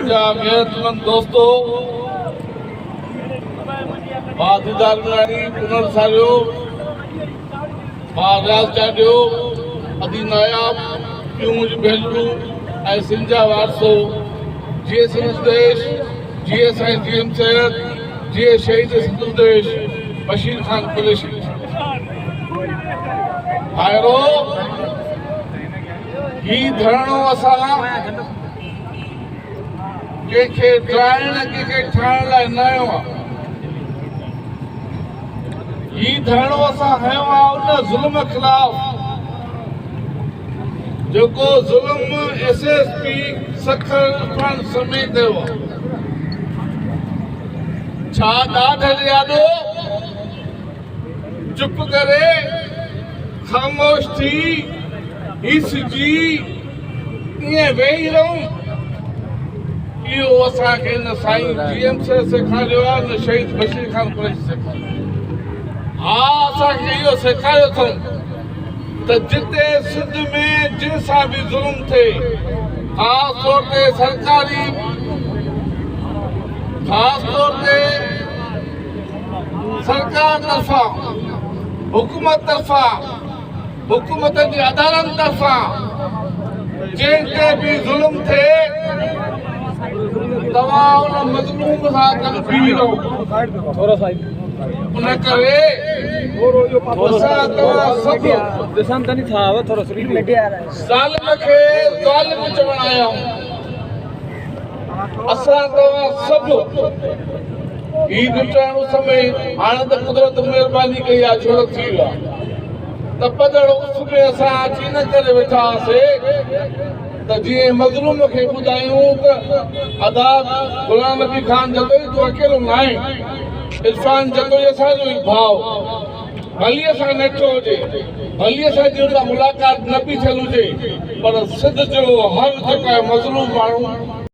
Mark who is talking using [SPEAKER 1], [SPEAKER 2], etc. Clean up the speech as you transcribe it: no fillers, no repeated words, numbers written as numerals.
[SPEAKER 1] मुंहिंजा गैरतमंद दोस्तो दीदार पुनर सारियो रियाज़ चाडियो अदी नायाब पियूं मुंहिंजी भेनरूं ऐं सिंजा वारसो जीअं सिंध देश जीअं साईं जीएम सैयद जीअं शहीद सिंध देश बशीर खान कुरैशी भाइरो ही धरणो असां कंहिंखे ड्राइण कंहिंखे ठाहिण लाइ न आयो आहे ही धरणो असां हयो आहे उन ज़ुल्म ख़िलाफ़ जेको ज़ुल्म SSP सखर इरफान समेत कयो आहे छा ॾाढ यादो चुप करे ख़ामोश थी हिसजी ईअं वेही रहूं इहो असांखे न साईं GM सेखारियो आहे न शहीद बशीर खान कुरैशी सेखारियो हा असांखे इहो सेखारियो अथऊं त जिते सिंध में जिन सां बि ज़ुल्म थिए ख़ासि तौर ते सरकारी ख़ासि तौर ते सरकार तरफ़ां हुकूमत तरफ़ां हुकूमत जी अदालतनि तरफ़ां जंहिं बि ज़ुल्म थिए तव्हां उन मज़लूम सां गॾु बीही रहो उन करे असां तव्हां सभु ज़ालिम खे ज़ालिम चवण आया आहियूं असां तव्हां सभु ही ॾिठण समय हाणे त कुदरत महिरबानी कई आहे छोड़ो थी वियो आहे त पधड़ उस में असां अची न करे वेठा हुआसीं त जीअं मज़लूम खे ॿुधायूं त अदाब गुलाम नबी खान जतोई तूं अकेलो न आहीं इरफान जतोई असांजो ई भाउ भली असां नेठो हुजे भली असांजी हुन सां मुलाक़ात न बि थियल हुजे पर सिंध जो हर जेको आहे मज़लूम माण्हू